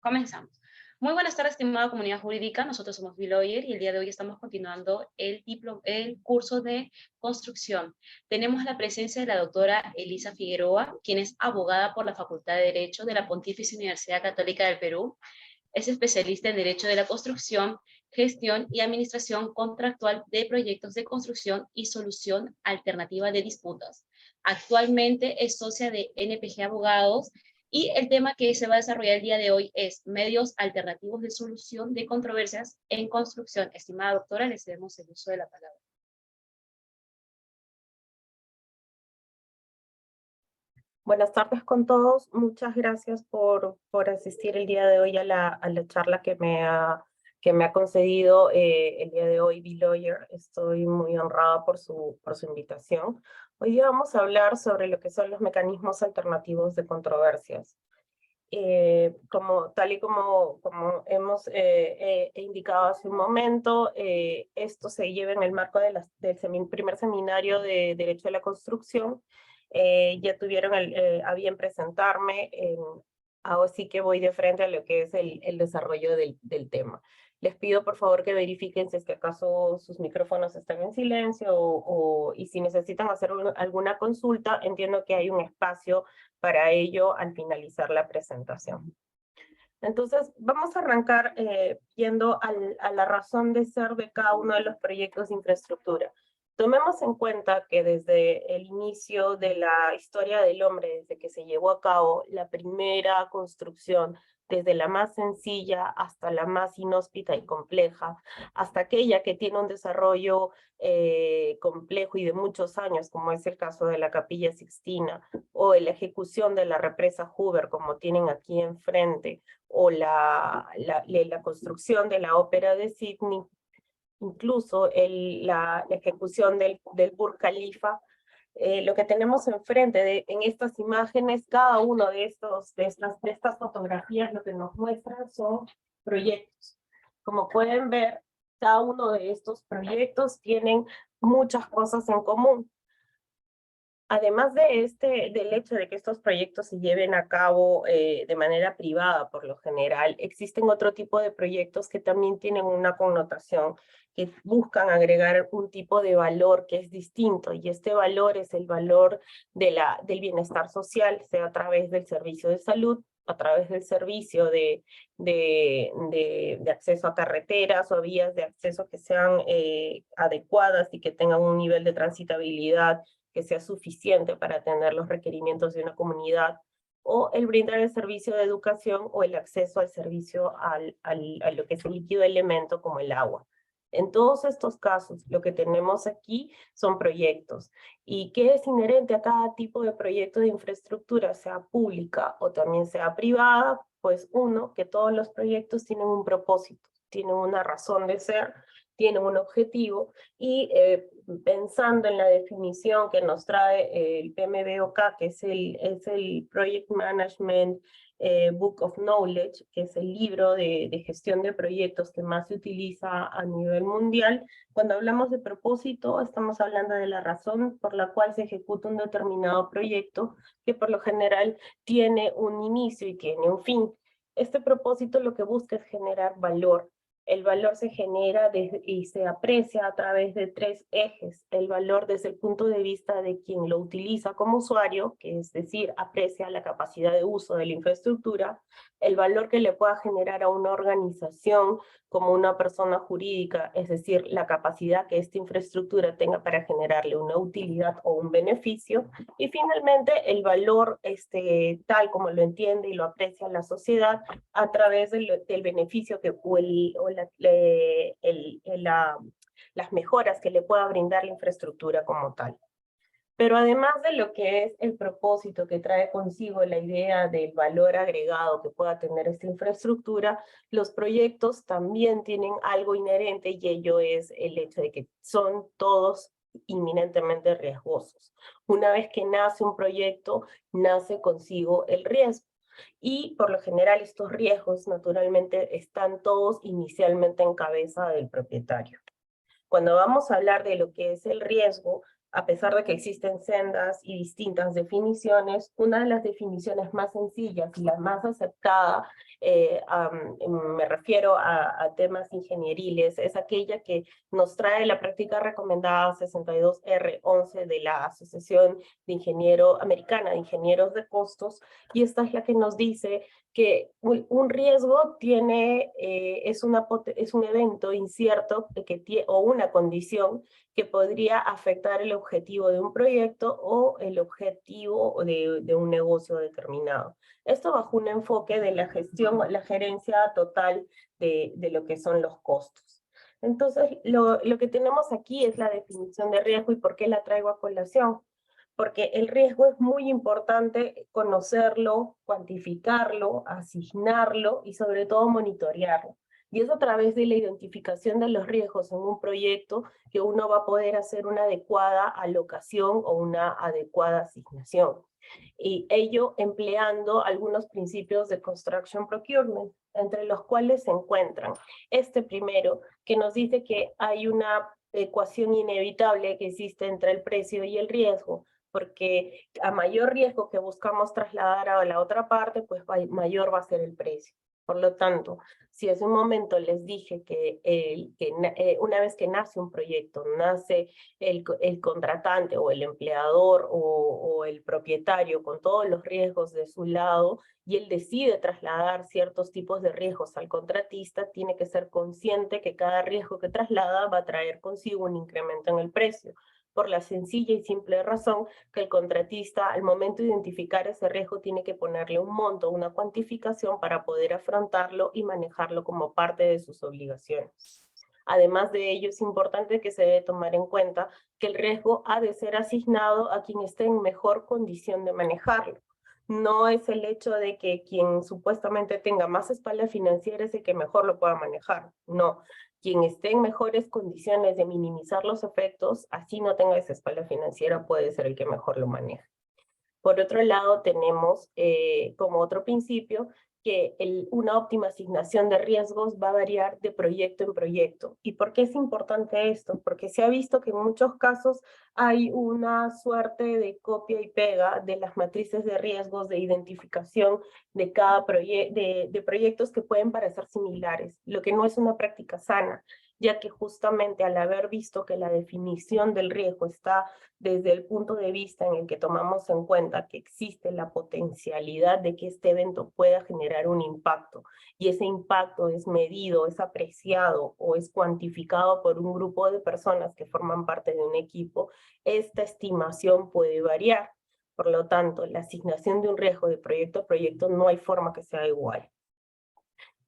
Comenzamos. Muy buenas tardes, estimada comunidad jurídica. Nosotros somos B-Lawyer y el día de hoy estamos continuando el curso de construcción. Tenemos la presencia de la doctora Elisa Figueroa, quien es abogada por la Facultad de Derecho de la Pontificia Universidad Católica del Perú. Es especialista en Derecho de la Construcción, Gestión y Administración Contractual de Proyectos de Construcción y Solución Alternativa de Disputas. Actualmente es socia de NPG Abogados y el tema que se va a desarrollar el día de hoy es medios alternativos de solución de controversias en construcción. Estimada doctora, le cedemos el uso de la palabra. Buenas tardes con todos. Muchas gracias por asistir el día de hoy a la charla que me ha concedido el día de hoy B-Lawyer. Estoy muy honrada por su invitación. Hoy día vamos a hablar sobre lo que son los mecanismos alternativos de controversias. Tal y como hemos indicado hace un momento, esto se lleva en el marco del primer seminario de Derecho a la Construcción. Ya tuvieron a bien presentarme, ahora sí que voy de frente a lo que es el desarrollo del tema. Les pido por favor que verifiquen si es que acaso sus micrófonos están en silencio y si necesitan hacer alguna consulta, entiendo que hay un espacio para ello al finalizar la presentación. Entonces, vamos a arrancar yendo a la razón de ser de cada uno de los proyectos de infraestructura. Tomemos en cuenta que desde el inicio de la historia del hombre, desde que se llevó a cabo la primera construcción, desde la más sencilla hasta la más inhóspita y compleja, hasta aquella que tiene un desarrollo complejo y de muchos años, como es el caso de la Capilla Sixtina, o la ejecución de la represa Hoover, como tienen aquí enfrente, o la construcción de la ópera de Sydney, incluso la ejecución del Burj Khalifa. Lo que tenemos enfrente en estas imágenes, cada uno de estas fotografías lo que nos muestran son proyectos. Como pueden ver, cada uno de estos proyectos tienen muchas cosas en común. Además del hecho de que estos proyectos se lleven a cabo de manera privada por lo general, existen otro tipo de proyectos que también tienen una connotación, que buscan agregar un tipo de valor que es distinto, y este valor es el valor del bienestar social, sea a través del servicio de salud, a través del servicio de acceso a carreteras o vías de acceso que sean adecuadas y que tengan un nivel de transitabilidad que sea suficiente para atender los requerimientos de una comunidad, o el brindar el servicio de educación o el acceso al servicio a lo que es el líquido elemento como el agua. En todos estos casos, lo que tenemos aquí son proyectos. ¿Y qué es inherente a cada tipo de proyecto de infraestructura, sea pública o también sea privada? Pues uno, que todos los proyectos tienen un propósito, tienen una razón de ser, tienen un objetivo, y pensando en la definición que nos trae el PMBOK, que es el Project Management Book of Knowledge, que es el libro de gestión de proyectos que más se utiliza a nivel mundial, cuando hablamos de propósito, estamos hablando de la razón por la cual se ejecuta un determinado proyecto, que por lo general tiene un inicio y tiene un fin. Este propósito lo que busca es generar valor. El valor se genera y se aprecia a través de tres ejes. El valor desde el punto de vista de quien lo utiliza como usuario, que es decir, aprecia la capacidad de uso de la infraestructura. El valor que le pueda generar a una organización como una persona jurídica, es decir, la capacidad que esta infraestructura tenga para generarle una utilidad o un beneficio. Y finalmente, el valor tal como lo entiende y lo aprecia la sociedad a través del beneficio las mejoras que le pueda brindar la infraestructura como tal. Pero además de lo que es el propósito que trae consigo la idea del valor agregado que pueda tener esta infraestructura, los proyectos también tienen algo inherente, y ello es el hecho de que son todos inminentemente riesgosos. Una vez que nace un proyecto, nace consigo el riesgo. Y por lo general estos riesgos naturalmente están todos inicialmente en cabeza del propietario. Cuando vamos a hablar de lo que es el riesgo, a pesar de que existen sendas y distintas definiciones, una de las definiciones más sencillas y la más aceptada me refiero a temas ingenieriles, es aquella que nos trae la práctica recomendada 62R11 de la Asociación de Americana de Ingenieros de Costos, y esta es la que nos dice que un riesgo es un evento incierto o una condición que podría afectar el objetivo de un proyecto o el objetivo de un negocio determinado. Esto bajo un enfoque de la gestión, la gerencia total de lo que son los costos. Entonces, lo que tenemos aquí es la definición de riesgo. ¿Y por qué la traigo a colación? Porque el riesgo es muy importante conocerlo, cuantificarlo, asignarlo y sobre todo monitorearlo. Y es a través de la identificación de los riesgos en un proyecto que uno va a poder hacer una adecuada alocación o una adecuada asignación. Y ello empleando algunos principios de Construction Procurement, entre los cuales se encuentran este primero, que nos dice que hay una ecuación inevitable que existe entre el precio y el riesgo, porque a mayor riesgo que buscamos trasladar a la otra parte, pues mayor va a ser el precio. Por lo tanto, si hace un momento les dije que, una vez que nace un proyecto, nace el contratante o el empleador o el propietario con todos los riesgos de su lado, y él decide trasladar ciertos tipos de riesgos al contratista, tiene que ser consciente que cada riesgo que traslada va a traer consigo un incremento en el precio, por la sencilla y simple razón que el contratista al momento de identificar ese riesgo tiene que ponerle un monto, una cuantificación para poder afrontarlo y manejarlo como parte de sus obligaciones. Además de ello, es importante que se debe tomar en cuenta que el riesgo ha de ser asignado a quien esté en mejor condición de manejarlo. No es el hecho de que quien supuestamente tenga más espalda financiera es el que mejor lo pueda manejar. No, quien esté en mejores condiciones de minimizar los efectos, así no tenga esa espalda financiera, puede ser el que mejor lo maneja. Por otro lado, tenemos como otro principio que una óptima asignación de riesgos va a variar de proyecto en proyecto. ¿Y por qué es importante esto? Porque se ha visto que en muchos casos hay una suerte de copia y pega de las matrices de riesgos de identificación de cada de proyectos que pueden parecer similares, lo que no es una práctica sana, ya que justamente al haber visto que la definición del riesgo está desde el punto de vista en el que tomamos en cuenta que existe la potencialidad de que este evento pueda generar un impacto, y ese impacto es medido, es apreciado o es cuantificado por un grupo de personas que forman parte de un equipo, esta estimación puede variar. Por lo tanto, la asignación de un riesgo de proyecto a proyecto no hay forma que sea igual.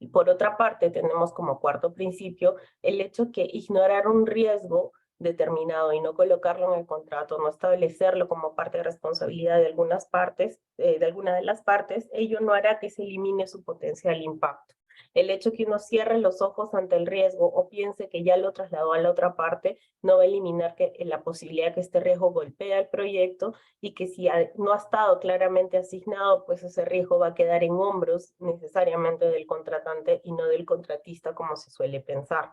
Y por otra parte, tenemos como cuarto principio el hecho que ignorar un riesgo determinado y no colocarlo en el contrato, no establecerlo como parte de responsabilidad de algunas partes, de alguna de las partes, ello no hará que se elimine su potencial impacto. El hecho que uno cierre los ojos ante el riesgo o piense que ya lo trasladó a la otra parte no va a eliminar la posibilidad que este riesgo golpee al proyecto, y que si no ha estado claramente asignado, pues ese riesgo va a quedar en hombros necesariamente del contratante y no del contratista como se suele pensar.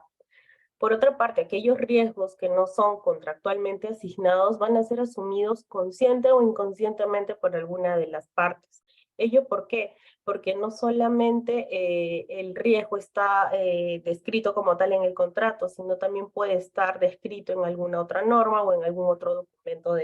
Por otra parte, aquellos riesgos que no son contractualmente asignados van a ser asumidos consciente o inconscientemente por alguna de las partes. ¿Ello por qué? Porque no solamente el riesgo está descrito como tal en el contrato, sino también puede estar descrito en alguna otra norma o en algún otro documento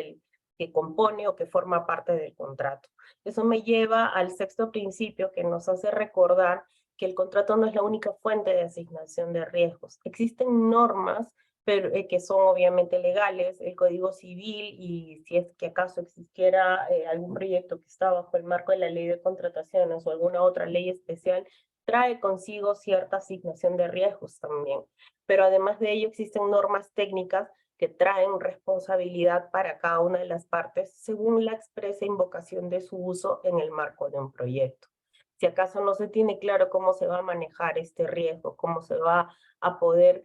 que compone o que forma parte del contrato. Eso me lleva al sexto principio, que nos hace recordar que el contrato no es la única fuente de asignación de riesgos. Existen normas que son obviamente legales, el Código Civil, y si es que acaso existiera algún proyecto que está bajo el marco de la ley de contrataciones o alguna otra ley especial, trae consigo cierta asignación de riesgos también. Pero además de ello existen normas técnicas que traen responsabilidad para cada una de las partes según la expresa invocación de su uso en el marco de un proyecto. Si acaso no se tiene claro cómo se va a manejar este riesgo, cómo se va a poder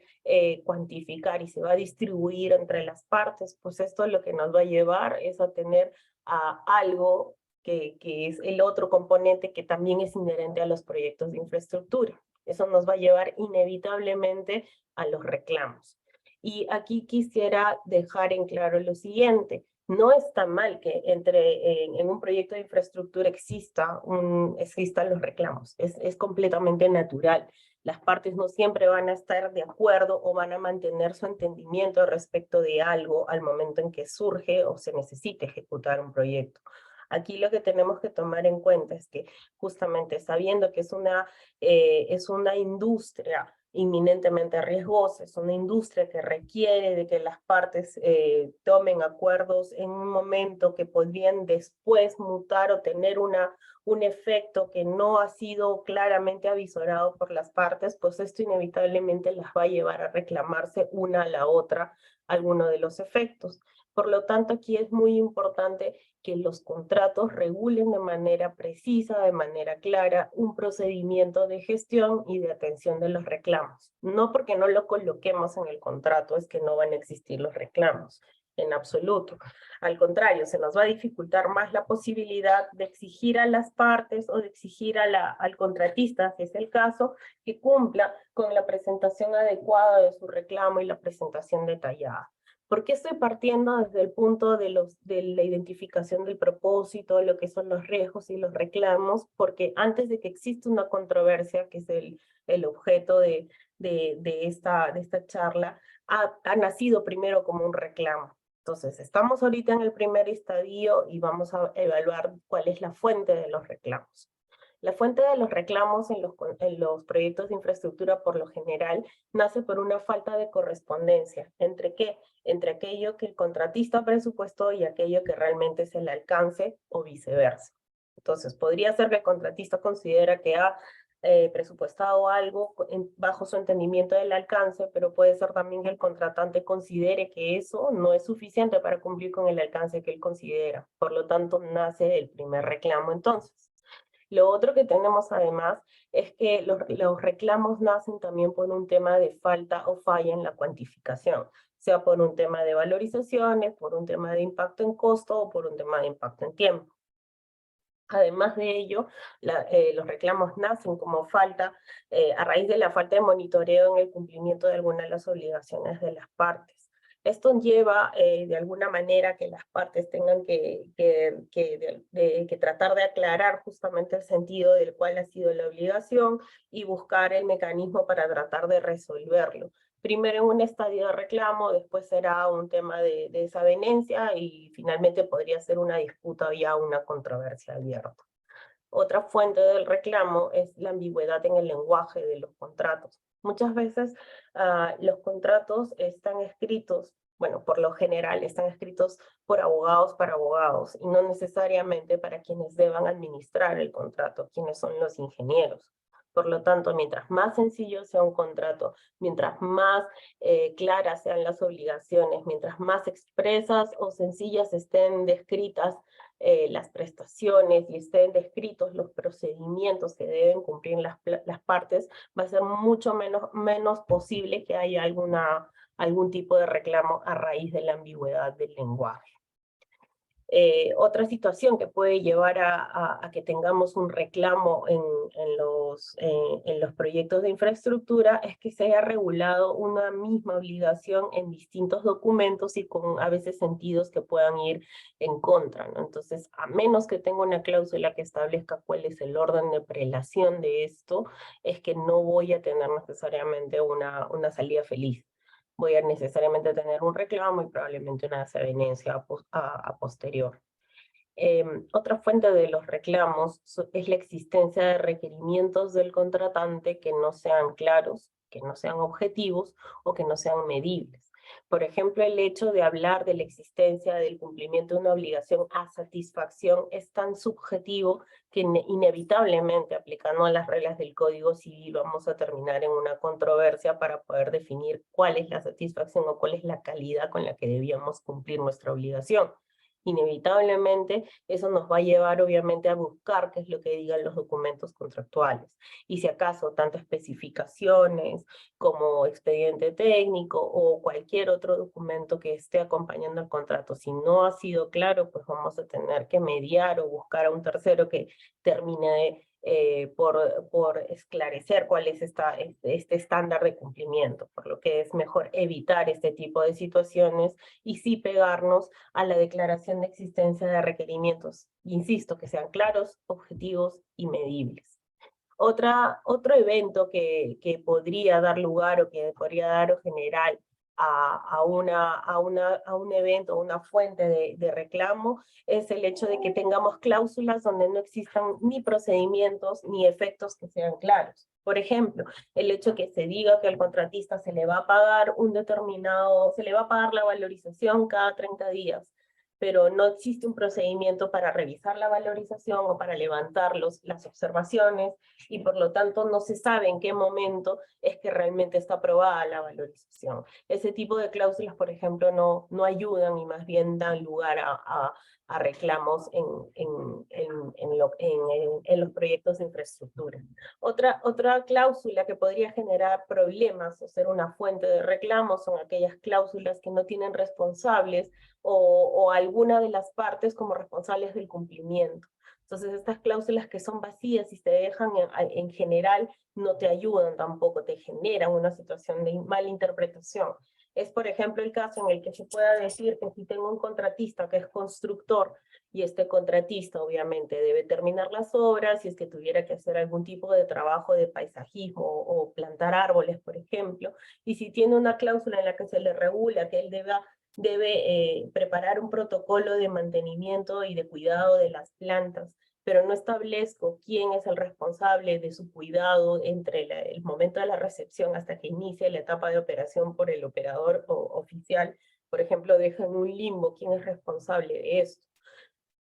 cuantificar y se va a distribuir entre las partes, pues esto lo que nos va a llevar es a tener algo que es el otro componente que también es inherente a los proyectos de infraestructura. Eso nos va a llevar inevitablemente a los reclamos. Y aquí quisiera dejar en claro lo siguiente: No está mal que en un proyecto de infraestructura existan los reclamos. Es completamente natural. Las partes no siempre van a estar de acuerdo o van a mantener su entendimiento respecto de algo al momento en que surge o se necesite ejecutar un proyecto. Aquí lo que tenemos que tomar en cuenta es que justamente sabiendo que es una industria inminentemente riesgosa, es una industria que requiere de que las partes tomen acuerdos en un momento que podrían después mutar o tener un efecto que no ha sido claramente avisorado por las partes, pues esto inevitablemente las va a llevar a reclamarse una a la otra alguno de los efectos. Por lo tanto, aquí es muy importante que los contratos regulen de manera precisa, de manera clara, un procedimiento de gestión y de atención de los reclamos. No porque no lo coloquemos en el contrato es que no van a existir los reclamos, en absoluto. Al contrario, se nos va a dificultar más la posibilidad de exigir a las partes o de exigir al contratista, si es el caso, que cumpla con la presentación adecuada de su reclamo y la presentación detallada. ¿Por qué estoy partiendo desde el punto de la identificación del propósito, lo que son los riesgos y los reclamos? Porque antes de que exista una controversia, que es el objeto de esta charla, ha nacido primero como un reclamo. Entonces, estamos ahorita en el primer estadio y vamos a evaluar cuál es la fuente de los reclamos. La fuente de los reclamos en los proyectos de infraestructura, por lo general, nace por una falta de correspondencia. ¿Entre qué? Entre aquello que el contratista presupuestó y aquello que realmente es el alcance o viceversa. Entonces, podría ser que el contratista considera que ha presupuestado algo bajo su entendimiento del alcance, pero puede ser también que el contratante considere que eso no es suficiente para cumplir con el alcance que él considera. Por lo tanto, nace el primer reclamo entonces. Lo otro que tenemos además es que los reclamos nacen también por un tema de falta o falla en la cuantificación, sea por un tema de valorizaciones, por un tema de impacto en costo o por un tema de impacto en tiempo. Además de ello, los reclamos nacen como a raíz de la falta de monitoreo en el cumplimiento de algunas de las obligaciones de las partes. Esto lleva de alguna manera que las partes tengan que tratar de aclarar justamente el sentido del cual ha sido la obligación y buscar el mecanismo para tratar de resolverlo. Primero en un estadio de reclamo, después será un tema de desavenencia y finalmente podría ser una disputa o ya una controversia abierta. Otra fuente del reclamo es la ambigüedad en el lenguaje de los contratos. Muchas veces los contratos están escritos, bueno, por lo general están escritos por abogados para abogados y no necesariamente para quienes deban administrar el contrato, quienes son los ingenieros. Por lo tanto, mientras más sencillo sea un contrato, mientras más claras sean las obligaciones, mientras más expresas o sencillas estén descritas las prestaciones y estén descritos los procedimientos que deben cumplir las partes, va a ser mucho menos posible que haya algún tipo de reclamo a raíz de la ambigüedad del lenguaje. Otra situación que puede llevar a que tengamos un reclamo en los proyectos de infraestructura es que se haya regulado una misma obligación en distintos documentos y con a veces sentidos que puedan ir en contra, ¿no? Entonces, a menos que tenga una cláusula que establezca cuál es el orden de prelación de esto, es que no voy a tener necesariamente una salida feliz. Voy a necesariamente tener un reclamo y probablemente una desavenencia a posterior. Otra fuente de los reclamos es la existencia de requerimientos del contratante que no sean claros, que no sean objetivos o que no sean medibles. Por ejemplo, el hecho de hablar de la existencia del cumplimiento de una obligación a satisfacción es tan subjetivo que inevitablemente, aplicando a las reglas del Código Civil, vamos a terminar en una controversia para poder definir cuál es la satisfacción o cuál es la calidad con la que debíamos cumplir nuestra obligación. Inevitablemente eso nos va a llevar obviamente a buscar qué es lo que digan los documentos contractuales. Y si acaso tanto especificaciones como expediente técnico o cualquier otro documento que esté acompañando el contrato, si no ha sido claro, pues vamos a tener que mediar o buscar a un tercero que termine por esclarecer cuál es este estándar de cumplimiento, por lo que es mejor evitar este tipo de situaciones y sí pegarnos a la declaración de existencia de requerimientos, insisto, que sean claros, objetivos y medibles. Otro evento que podría dar lugar o que podría dar o generar a un evento, una fuente de reclamo, es el hecho de que tengamos cláusulas donde no existan ni procedimientos ni efectos que sean claros. Por ejemplo, el hecho que se diga que al contratista se le va a pagar se le va a pagar la valorización cada 30 días, pero no existe un procedimiento para revisar la valorización o para levantar las observaciones, y por lo tanto no se sabe en qué momento es que realmente está aprobada la valorización. Ese tipo de cláusulas, por ejemplo, no ayudan y más bien dan lugar a reclamos en los proyectos de infraestructura. Otra cláusula que podría generar problemas o ser una fuente de reclamos son aquellas cláusulas que no tienen responsables o alguna de las partes como responsables del cumplimiento. Entonces estas cláusulas que son vacías y se dejan en general no te ayudan tampoco, te generan una situación de mala interpretación. Es, por ejemplo, el caso en el que se pueda decir que si tengo un contratista que es constructor y este contratista obviamente debe terminar las obras, si es que tuviera que hacer algún tipo de trabajo de paisajismo o plantar árboles, por ejemplo, y si tiene una cláusula en la que se le regula que él debe preparar un protocolo de mantenimiento y de cuidado de las plantas, pero no establezco quién es el responsable de su cuidado entre el momento de la recepción hasta que inicie la etapa de operación por el operador oficial, por ejemplo, deja en un limbo quién es responsable de esto.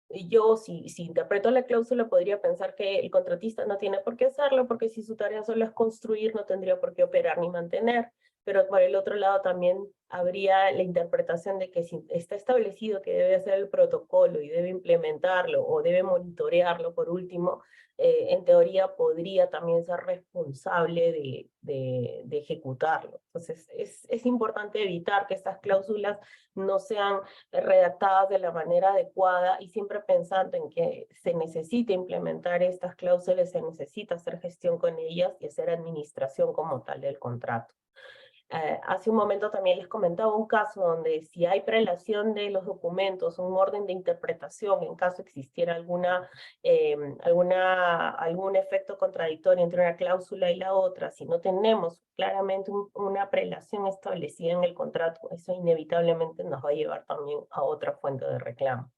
Yo, si interpreto la cláusula, podría pensar que el contratista no tiene por qué hacerlo, porque si su tarea solo es construir, no tendría por qué operar ni mantener. Pero por el otro lado también habría la interpretación de que si está establecido que debe hacer el protocolo y debe implementarlo o debe monitorearlo por último, en teoría podría también ser responsable de ejecutarlo. Entonces es importante evitar que estas cláusulas no sean redactadas de la manera adecuada y siempre pensando en que se necesita implementar estas cláusulas, se necesita hacer gestión con ellas y hacer administración como tal del contrato. Hace un momento también les comentaba un caso donde si hay prelación de los documentos, un orden de interpretación, en caso existiera algún efecto contradictorio entre una cláusula y la otra, si no tenemos claramente una prelación establecida en el contrato, eso inevitablemente nos va a llevar también a otra fuente de reclamo.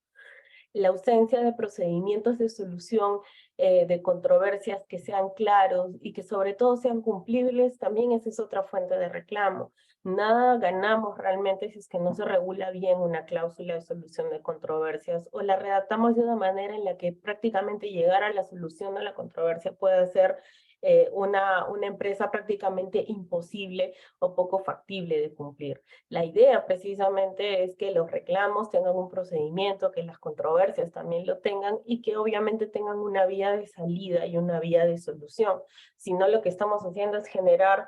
La ausencia de procedimientos de solución de controversias que sean claros y que sobre todo sean cumplibles, también esa es otra fuente de reclamo. Nada ganamos realmente si es que no se regula bien una cláusula de solución de controversias o la redactamos de una manera en la que prácticamente llegar a la solución de la controversia pueda ser una empresa prácticamente imposible o poco factible de cumplir. La idea precisamente es que los reclamos tengan un procedimiento, que las controversias también lo tengan y que obviamente tengan una vía de salida y una vía de solución. Si no, lo que estamos haciendo es generar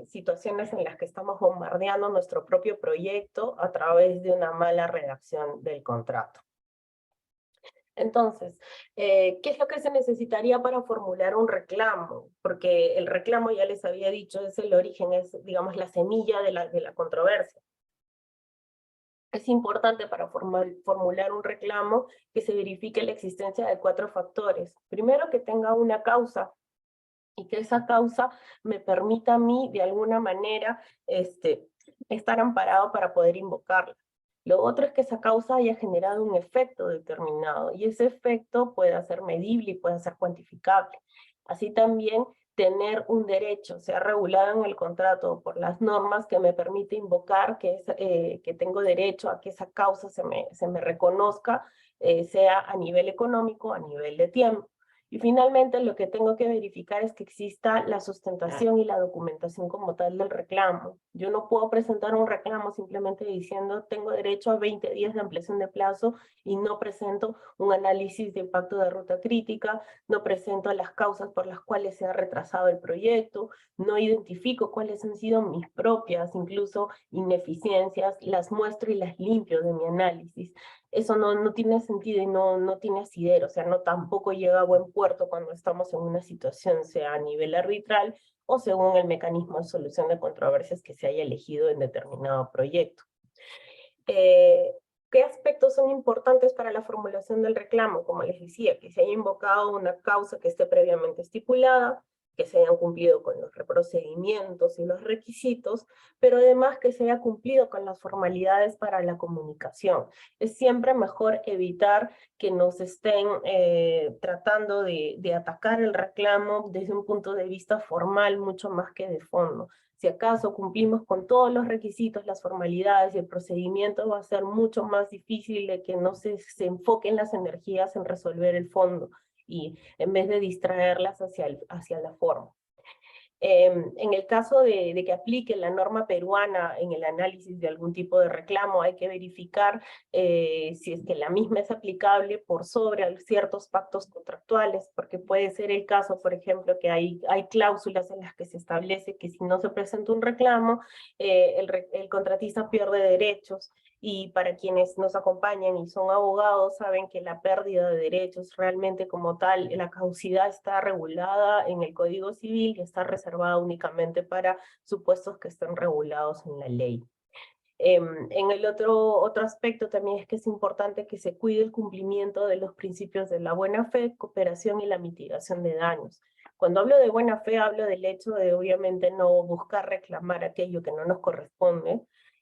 situaciones en las que estamos bombardeando nuestro propio proyecto a través de una mala redacción del contrato. Entonces, ¿qué es lo que se necesitaría para formular un reclamo? Porque el reclamo, ya les había dicho, es el origen, es, digamos, la semilla de la controversia. Es importante para formular un reclamo que se verifique la existencia de 4 factores. Primero, que tenga una causa y que esa causa me permita a mí, de alguna manera, estar amparado para poder invocarla. Lo otro es que esa causa haya generado un efecto determinado, y ese efecto pueda ser medible y pueda ser cuantificable. Así también tener un derecho, sea regulado en el contrato o por las normas, que me permite invocar que tengo derecho a que esa causa se me reconozca, sea a nivel económico, a nivel de tiempo. Y finalmente lo que tengo que verificar es que exista la sustentación y la documentación como tal del reclamo. Yo no puedo presentar un reclamo simplemente diciendo tengo derecho a 20 días de ampliación de plazo y no presento un análisis de impacto de ruta crítica, no presento las causas por las cuales se ha retrasado el proyecto, no identifico cuáles han sido mis propias, incluso ineficiencias, las muestro y las limpio de mi análisis. eso no tiene sentido y no tiene asidero, o sea, no tampoco llega a buen puerto cuando estamos en una situación, sea a nivel arbitral o según el mecanismo de solución de controversias que se haya elegido en determinado proyecto. ¿Qué aspectos son importantes para la formulación del reclamo? Como les decía, que se haya invocado una causa que esté previamente estipulada, que se hayan cumplido con los procedimientos y los requisitos, pero además que se haya cumplido con las formalidades para la comunicación. Es siempre mejor evitar que nos estén tratando de atacar el reclamo desde un punto de vista formal mucho más que de fondo. Si acaso cumplimos con todos los requisitos, las formalidades y el procedimiento, va a ser mucho más difícil de que no se enfoquen las energías en resolver el fondo y en vez de distraerlas hacia la forma. En el caso de que aplique la norma peruana en el análisis de algún tipo de reclamo, hay que verificar si es que la misma es aplicable por sobre ciertos pactos contractuales, porque puede ser el caso, por ejemplo, que hay cláusulas en las que se establece que si no se presenta un reclamo, el contratista pierde derechos. Y para quienes nos acompañan y son abogados, saben que la pérdida de derechos realmente como tal, la caducidad está regulada en el Código Civil y está reservada únicamente para supuestos que estén regulados en la ley. En el otro aspecto también es que es importante que se cuide el cumplimiento de los principios de la buena fe, cooperación y la mitigación de daños. Cuando hablo de buena fe, hablo del hecho de obviamente no buscar reclamar aquello que no nos corresponde,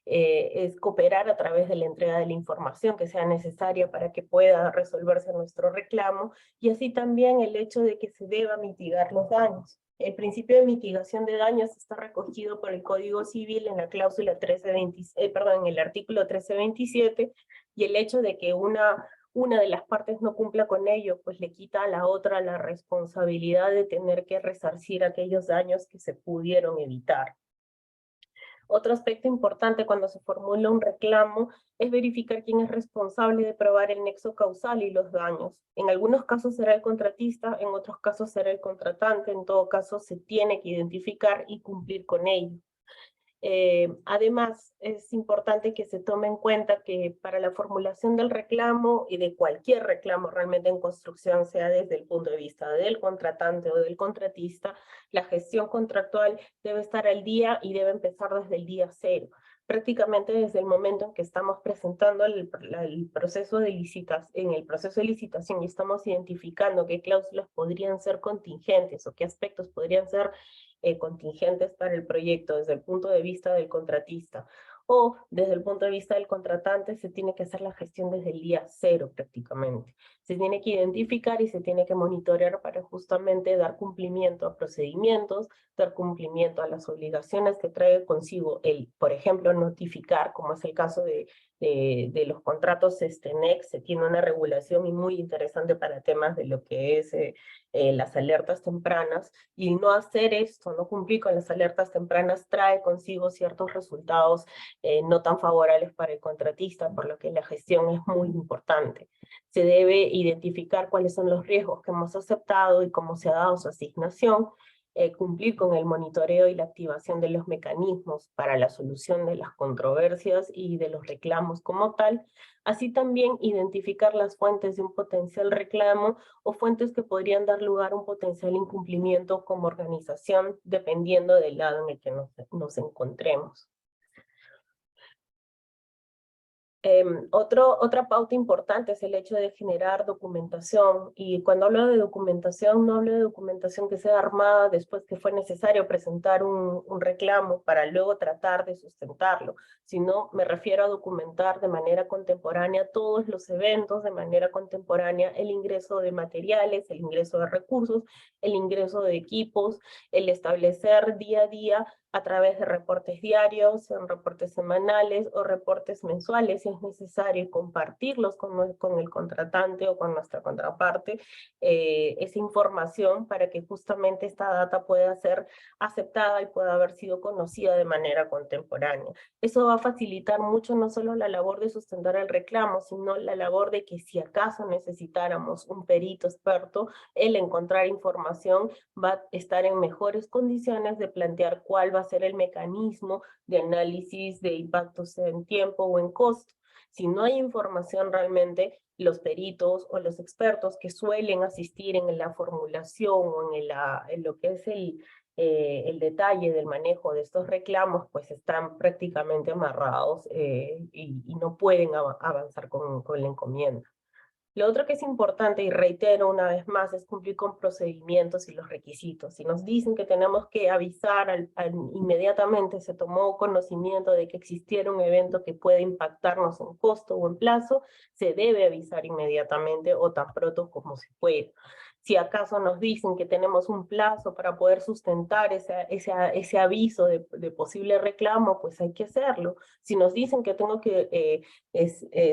es cooperar a través de la entrega de la información que sea necesaria para que pueda resolverse nuestro reclamo, y así también el hecho de que se deba mitigar los daños. El principio de mitigación de daños está recogido por el Código Civil en la cláusula 1320, en el artículo 1327, y el hecho de que una de las partes no cumpla con ello, pues le quita a la otra la responsabilidad de tener que resarcir aquellos daños que se pudieron evitar. Otro aspecto importante cuando se formula un reclamo es verificar quién es responsable de probar el nexo causal y los daños. En algunos casos será el contratista, en otros casos será el contratante, en todo caso se tiene que identificar y cumplir con ello. Además, es importante que se tome en cuenta que para la formulación del reclamo y de cualquier reclamo realmente en construcción, sea desde el punto de vista del contratante o del contratista, la gestión contractual debe estar al día y debe empezar desde el día cero. Prácticamente desde el momento en que estamos presentando el proceso de licitación, en el proceso de licitación, y estamos identificando qué cláusulas podrían ser contingentes o qué aspectos podrían ser contingentes para el proyecto desde el punto de vista del contratista o desde el punto de vista del contratante, se tiene que hacer la gestión desde el día cero prácticamente. Se tiene que identificar y se tiene que monitorear para justamente dar cumplimiento a procedimientos, dar cumplimiento a las obligaciones que trae consigo el, por ejemplo, notificar, como es el caso de los contratos NEC, se tiene una regulación muy interesante para temas de lo que es las alertas tempranas, y no hacer esto, no cumplir con las alertas tempranas, trae consigo ciertos resultados no tan favorables para el contratista, por lo que la gestión es muy importante. Se debe identificar cuáles son los riesgos que hemos aceptado y cómo se ha dado su asignación, cumplir con el monitoreo y la activación de los mecanismos para la solución de las controversias y de los reclamos como tal, así también identificar las fuentes de un potencial reclamo o fuentes que podrían dar lugar a un potencial incumplimiento como organización, dependiendo del lado en el que nos encontremos. Otra pauta importante es el hecho de generar documentación, y cuando hablo de documentación no hablo de documentación que sea armada después que fue necesario presentar un reclamo para luego tratar de sustentarlo, sino me refiero a documentar de manera contemporánea todos los eventos, de manera contemporánea el ingreso de materiales, el ingreso de recursos, el ingreso de equipos, el establecer día a día a través de reportes diarios, en reportes semanales o reportes mensuales, si es necesario, compartirlos con el contratante o con nuestra contraparte, esa información para que justamente esta data pueda ser aceptada y pueda haber sido conocida de manera contemporánea. Eso va a facilitar mucho no solo la labor de sustentar el reclamo, sino la labor de que si acaso necesitáramos un perito experto, el encontrar información va a estar en mejores condiciones de plantear cuál va a ser el mecanismo de análisis de impactos en tiempo o en costo. Si no hay información realmente, los peritos o los expertos que suelen asistir en la formulación o en lo que es el detalle del manejo de estos reclamos, pues están prácticamente amarrados y no pueden avanzar con la encomienda. Lo otro que es importante, y reitero una vez más, es cumplir con procedimientos y los requisitos. Si nos dicen que tenemos que avisar inmediatamente, se tomó conocimiento de que existiera un evento que puede impactarnos en costo o en plazo, se debe avisar inmediatamente o tan pronto como se pueda. Si acaso nos dicen que tenemos un plazo para poder sustentar ese aviso de posible reclamo, pues hay que hacerlo. Si nos dicen que tengo que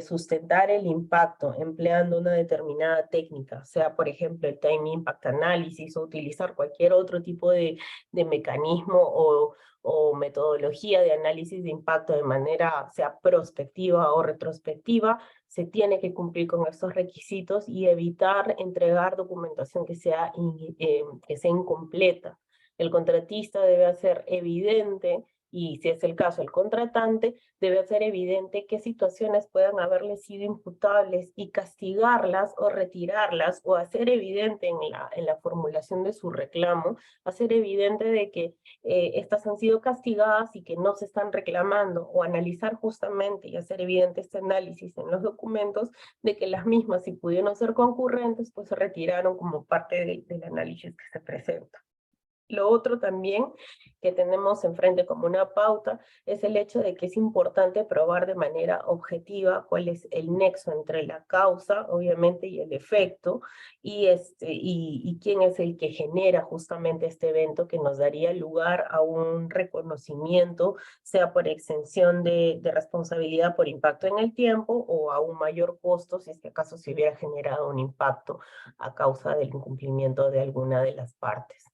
sustentar el impacto empleando una determinada técnica, sea por ejemplo el Time Impact Analysis o utilizar cualquier otro tipo de mecanismo o metodología de análisis de impacto de manera sea prospectiva o retrospectiva, se tiene que cumplir con estos requisitos y evitar entregar documentación que sea incompleta. El contratista debe hacer evidente, y si es el caso el contratante, debe hacer evidente qué situaciones puedan haberle sido imputables y castigarlas o retirarlas, o hacer evidente en la formulación de su reclamo, hacer evidente de que estas han sido castigadas y que no se están reclamando, o analizar justamente y hacer evidente este análisis en los documentos de que las mismas, si pudieron ser concurrentes, pues se retiraron como parte del análisis que se presenta. Lo otro también que tenemos enfrente como una pauta es el hecho de que es importante probar de manera objetiva cuál es el nexo entre la causa, obviamente, y el efecto, y quién es el que genera justamente este evento que nos daría lugar a un reconocimiento, sea por exención de responsabilidad por impacto en el tiempo o a un mayor costo si es que acaso se hubiera generado un impacto a causa del incumplimiento de alguna de las partes.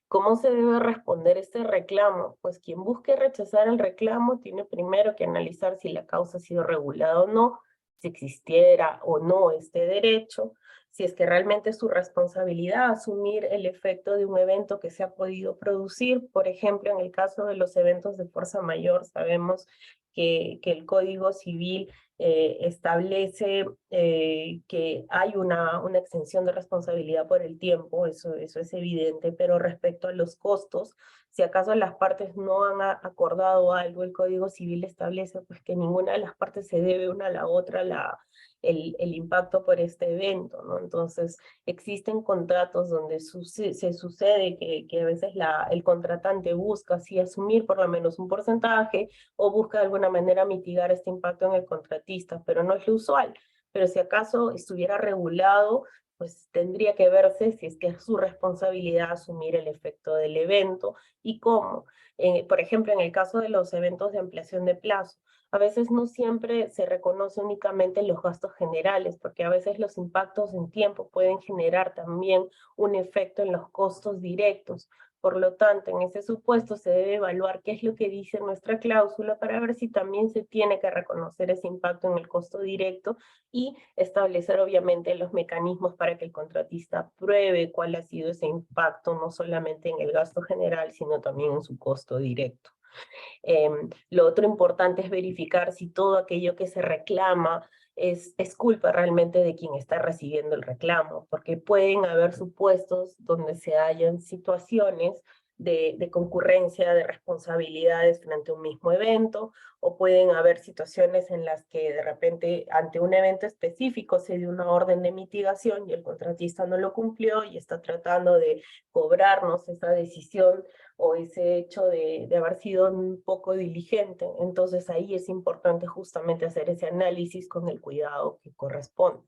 ¿Cómo se debe responder este reclamo? Pues quien busque rechazar el reclamo tiene primero que analizar si la causa ha sido regulada o no, si existiera o no este derecho, si es que realmente es su responsabilidad asumir el efecto de un evento que se ha podido producir. Por ejemplo, en el caso de los eventos de fuerza mayor, sabemos que el Código Civil establece que hay una exención de responsabilidad por el tiempo, eso es evidente, pero respecto a los costos, si acaso las partes no han acordado algo, el Código Civil establece pues que ninguna de las partes se debe una a la otra el impacto por este evento, ¿no? Entonces, existen contratos donde se sucede que a veces el contratante busca así asumir por lo menos un porcentaje o busca de alguna manera mitigar este impacto en el contratista, pero no es lo usual. Pero si acaso estuviera regulado, pues tendría que verse si es que es su responsabilidad asumir el efecto del evento y cómo. Por ejemplo, en el caso de los eventos de ampliación de plazo, a veces no siempre se reconoce únicamente los gastos generales, porque a veces los impactos en tiempo pueden generar también un efecto en los costos directos. Por lo tanto, en ese supuesto se debe evaluar qué es lo que dice nuestra cláusula para ver si también se tiene que reconocer ese impacto en el costo directo y establecer obviamente los mecanismos para que el contratista pruebe cuál ha sido ese impacto, no solamente en el gasto general, sino también en su costo directo. Lo otro importante es verificar si todo aquello que se reclama es culpa realmente de quien está recibiendo el reclamo, porque pueden haber supuestos donde se hayan situaciones de concurrencia de responsabilidades frente a un mismo evento, o pueden haber situaciones en las que de repente ante un evento específico se dio una orden de mitigación y el contratista no lo cumplió y está tratando de cobrarnos esa decisión o ese hecho de haber sido un poco diligente. Entonces ahí es importante justamente hacer ese análisis con el cuidado que corresponde.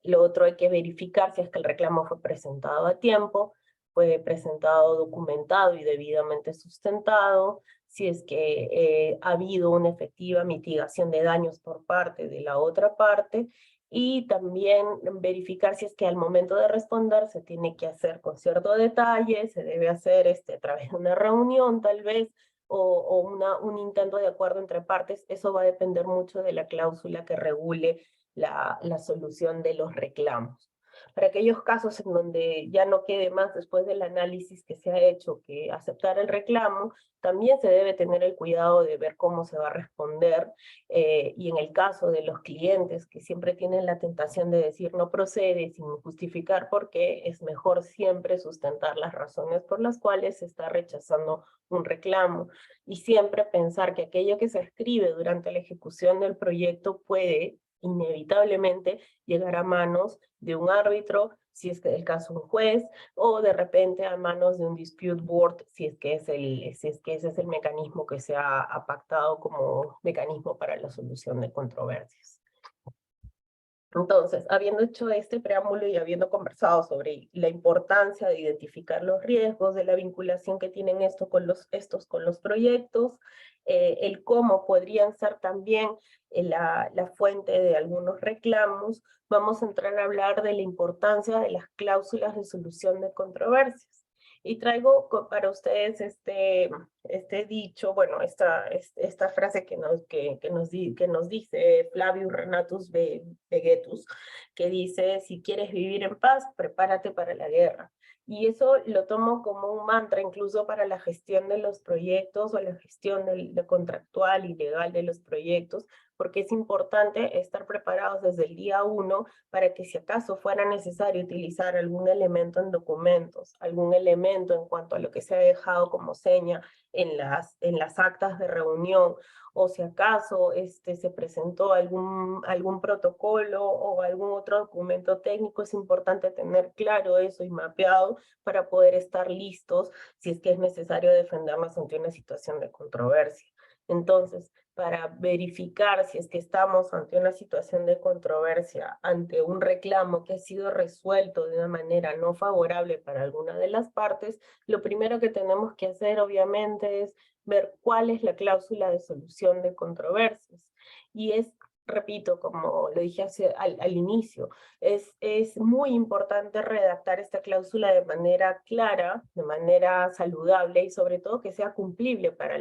Lo otro, hay que verificar si es que el reclamo fue presentado a tiempo, fue presentado documentado y debidamente sustentado, si es que ha habido una efectiva mitigación de daños por parte de la otra parte, y también verificar si es que al momento de responder se tiene que hacer con cierto detalle, se debe hacer a través de una reunión tal vez, o un intento de acuerdo entre partes. Eso va a depender mucho de la cláusula que regule la solución de los reclamos. Para aquellos casos en donde ya no quede más después del análisis que se ha hecho que aceptar el reclamo, también se debe tener el cuidado de ver cómo se va a responder, y en el caso de los clientes que siempre tienen la tentación de decir no procede sin justificar por qué, es mejor siempre sustentar las razones por las cuales se está rechazando un reclamo, y siempre pensar que aquello que se escribe durante la ejecución del proyecto puede inevitablemente llegar a manos de un árbitro, si es que el caso un juez, o de repente a manos de un dispute board, si es que ese es el mecanismo que se ha pactado como mecanismo para la solución de controversias. Entonces, habiendo hecho este preámbulo y habiendo conversado sobre la importancia de identificar los riesgos, de la vinculación que tienen estos con los proyectos, el cómo podrían ser también la fuente de algunos reclamos, vamos a entrar a hablar de la importancia de las cláusulas de solución de controversias. Y traigo para ustedes este dicho, bueno, esta frase que nos dice Flavius Renatus Vegetus, que dice: si quieres vivir en paz, prepárate para la guerra. Y eso lo tomo como un mantra incluso para la gestión de los proyectos o la gestión contractual y legal de los proyectos, porque es importante estar preparados desde el día 1 para que si acaso fuera necesario utilizar algún elemento en documentos, algún elemento en cuanto a lo que se ha dejado como seña en las actas de reunión, o si acaso se presentó algún protocolo o algún otro documento técnico, es importante tener claro eso y mapeado para poder estar listos si es que es necesario defendernos ante una situación de controversia. Entonces, para verificar si es que estamos ante una situación de controversia, ante un reclamo que ha sido resuelto de una manera no favorable para alguna de las partes, lo primero que tenemos que hacer obviamente es ver cuál es la cláusula de solución de controversias. Y repito, como lo dije al inicio, es muy importante redactar esta cláusula de manera clara, de manera saludable y sobre todo que sea cumplible para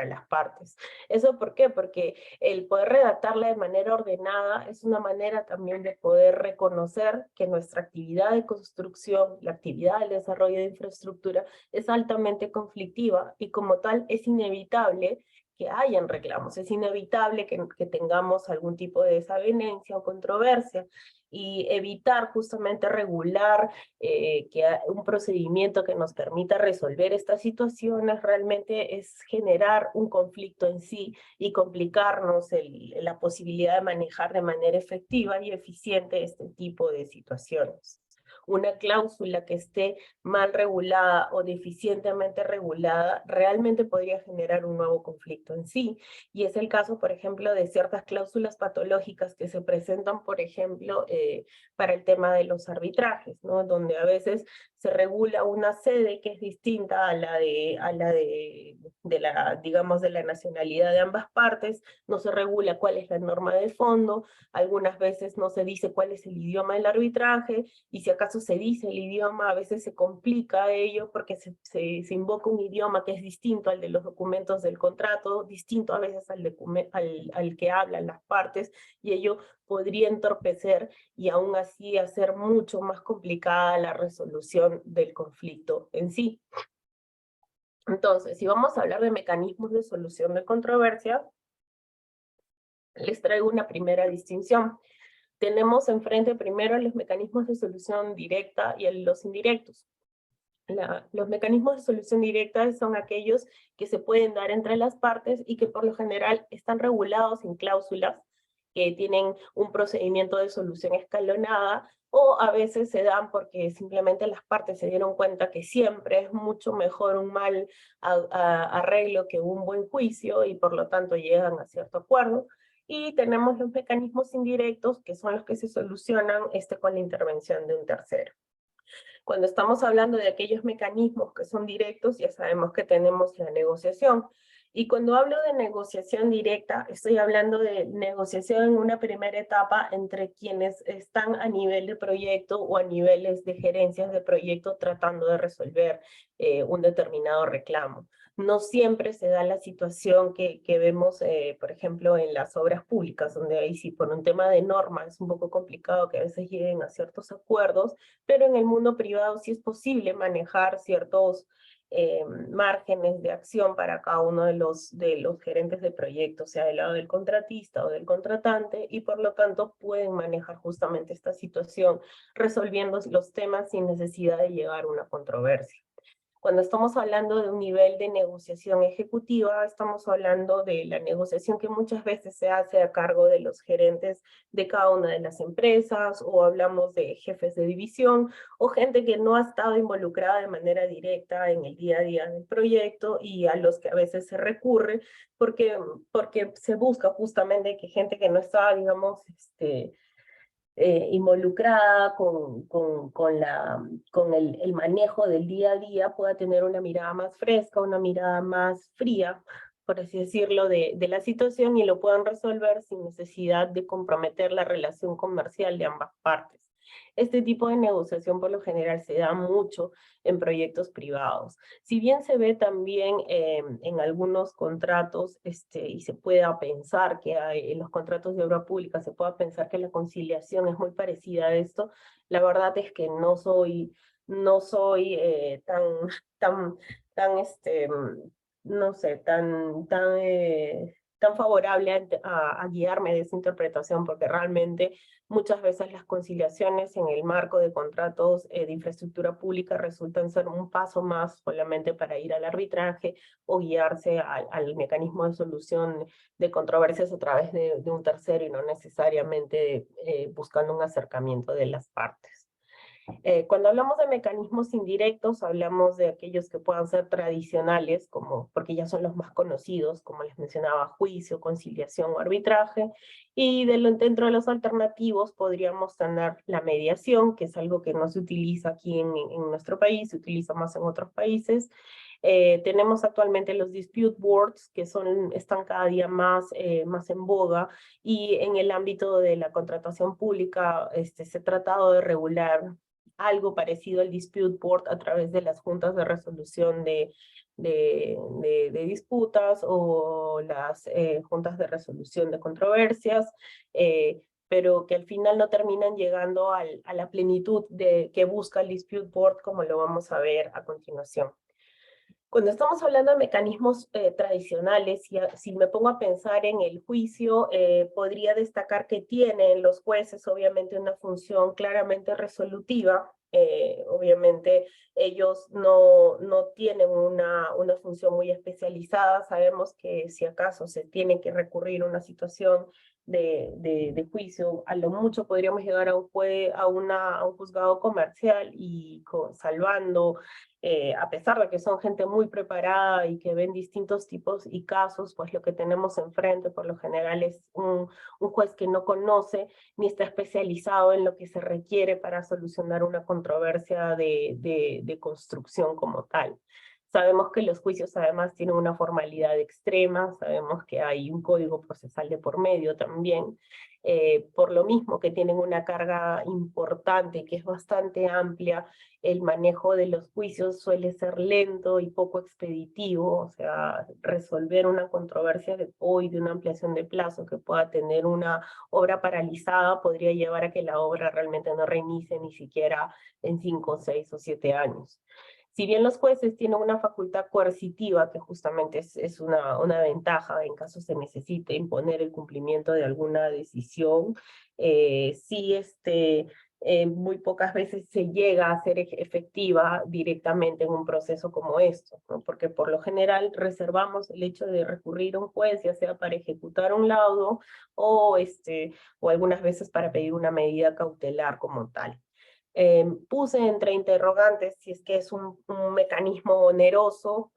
las partes. ¿Eso por qué? Porque el poder redactarla de manera ordenada es una manera también de poder reconocer que nuestra actividad de construcción, la actividad del desarrollo de infraestructura es altamente conflictiva y como tal es inevitable que hayan reclamos, es inevitable que tengamos algún tipo de desavenencia o controversia, y evitar justamente regular un procedimiento que nos permita resolver estas situaciones realmente es generar un conflicto en sí y complicarnos la posibilidad de manejar de manera efectiva y eficiente este tipo de situaciones. Una cláusula que esté mal regulada o deficientemente regulada realmente podría generar un nuevo conflicto en sí. Y es el caso, por ejemplo, de ciertas cláusulas patológicas que se presentan, por ejemplo, para el tema de los arbitrajes, ¿no? Donde a veces se regula una sede que es distinta a la digamos, de la nacionalidad de ambas partes, no se regula cuál es la norma de fondo, algunas veces no se dice cuál es el idioma del arbitraje, y si acaso se dice el idioma, a veces se complica ello porque se invoca un idioma que es distinto al de los documentos del contrato, distinto a veces al que hablan las partes, y ello podría entorpecer y aún así hacer mucho más complicada la resolución del conflicto en sí. Entonces, si vamos a hablar de mecanismos de solución de controversia, les traigo una primera distinción. Tenemos enfrente primero los mecanismos de solución directa y los indirectos. Los mecanismos de solución directa son aquellos que se pueden dar entre las partes y que por lo general están regulados en cláusulas que tienen un procedimiento de solución escalonada, o a veces se dan porque simplemente las partes se dieron cuenta que siempre es mucho mejor un mal arreglo que un buen juicio y por lo tanto llegan a cierto acuerdo. Y tenemos los mecanismos indirectos, que son los que se solucionan con la intervención de un tercero. Cuando estamos hablando de aquellos mecanismos que son directos, ya sabemos que tenemos la negociación. Y cuando hablo de negociación directa, estoy hablando de negociación en una primera etapa entre quienes están a nivel de proyecto o a niveles de gerencias de proyecto tratando de resolver un determinado reclamo. No siempre se da la situación que vemos, por ejemplo, en las obras públicas, donde ahí sí por un tema de norma es un poco complicado que a veces lleguen a ciertos acuerdos, pero en el mundo privado sí es posible manejar ciertos márgenes de acción para cada uno de los gerentes de proyecto, sea del lado del contratista o del contratante, y por lo tanto pueden manejar justamente esta situación, resolviendo los temas sin necesidad de llegar a una controversia. Cuando estamos hablando de un nivel de negociación ejecutiva, estamos hablando de la negociación que muchas veces se hace a cargo de los gerentes de cada una de las empresas, o hablamos de jefes de división, o gente que no ha estado involucrada de manera directa en el día a día del proyecto y a los que a veces se recurre porque se busca justamente que gente que no está, digamos, involucrada con el manejo del día a día pueda tener una mirada más fresca, una mirada más fría, por así decirlo, de la situación, y lo puedan resolver sin necesidad de comprometer la relación comercial de ambas partes. Este tipo de negociación por lo general se da mucho en proyectos privados. Si bien se ve también en algunos contratos, y se pueda pensar que hay, en los contratos de obra pública se pueda pensar que la conciliación es muy parecida a esto, la verdad es que no soy tan, no sé, tan favorable a guiarme de esa interpretación, porque realmente muchas veces las conciliaciones en el marco de contratos de infraestructura pública resultan ser un paso más solamente para ir al arbitraje o guiarse al mecanismo de solución de controversias a través de un tercero, y no necesariamente buscando un acercamiento de las partes. Cuando hablamos de mecanismos indirectos, hablamos de aquellos que puedan ser tradicionales, como, porque ya son los más conocidos, como les mencionaba, juicio, conciliación o arbitraje, y dentro de los alternativos podríamos tener la mediación, que es algo que no se utiliza aquí en nuestro país, se utiliza más en otros países. Tenemos actualmente los dispute boards, que están cada día más en boga, y en el ámbito de la contratación pública se ha tratado de regular algo parecido al dispute board a través de las juntas de resolución de disputas, o las juntas de resolución de controversias, pero que al final no terminan llegando a la plenitud que busca el dispute board, como lo vamos a ver a continuación. Cuando estamos hablando de mecanismos tradicionales, si me pongo a pensar en el juicio, podría destacar que tienen los jueces obviamente una función claramente resolutiva. Obviamente ellos no tienen una función muy especializada. Sabemos que si acaso se tiene que recurrir a una situación de juicio, a lo mucho podríamos llegar a un juzgado comercial, y salvando, a pesar de que son gente muy preparada y que ven distintos tipos y casos, pues lo que tenemos enfrente por lo general es un juez que no conoce ni está especializado en lo que se requiere para solucionar una controversia de construcción como tal. Sabemos que los juicios además tienen una formalidad extrema, sabemos que hay un código procesal de por medio también, por lo mismo que tienen una carga importante, que es bastante amplia. El manejo de los juicios suele ser lento y poco expeditivo, o sea, resolver una controversia de hoy, de una ampliación de plazo que pueda tener una obra paralizada, podría llevar a que la obra realmente no reinicie ni siquiera en 5, 6 o 7 años. Si bien los jueces tienen una facultad coercitiva, que justamente es una ventaja en caso se necesite imponer el cumplimiento de alguna decisión, sí muy pocas veces se llega a ser efectiva directamente en un proceso como esto, ¿no? Porque por lo general reservamos el hecho de recurrir a un juez, ya sea para ejecutar un laudo o algunas veces para pedir una medida cautelar como tal. Puse entre interrogantes si es que es un mecanismo oneroso.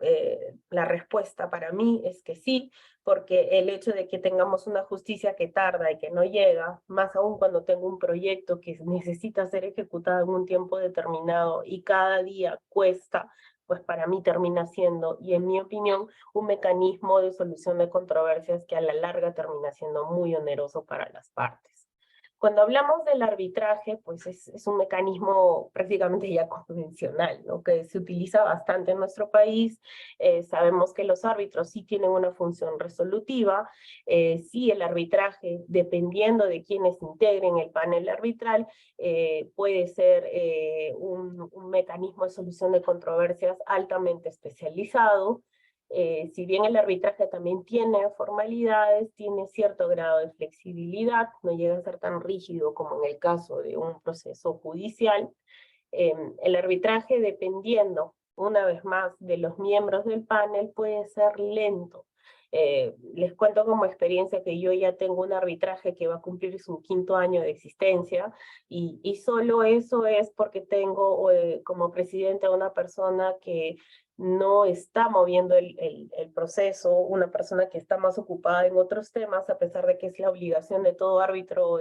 La respuesta para mí es que sí, porque el hecho de que tengamos una justicia que tarda y que no llega, más aún cuando tengo un proyecto que necesita ser ejecutado en un tiempo determinado y cada día cuesta pues para mí termina siendo, y en mi opinión, un mecanismo de solución de controversias que a la larga termina siendo muy oneroso para las partes. Cuando hablamos del arbitraje, pues es un mecanismo prácticamente ya convencional, ¿no? Que se utiliza bastante en nuestro país. Sabemos que los árbitros sí tienen una función resolutiva. Sí, el arbitraje, dependiendo de quienes integren el panel arbitral, puede ser un mecanismo de solución de controversias altamente especializado. Si bien el arbitraje también tiene formalidades, tiene cierto grado de flexibilidad, no llega a ser tan rígido como en el caso de un proceso judicial. El arbitraje, dependiendo, una vez más, de los miembros del panel, puede ser lento. Les cuento como experiencia que yo ya tengo un arbitraje que va a cumplir su 5º año de existencia, y solo eso es porque tengo como presidente a una persona que no está moviendo el proceso, una persona que está más ocupada en otros temas, a pesar de que es la obligación de todo árbitro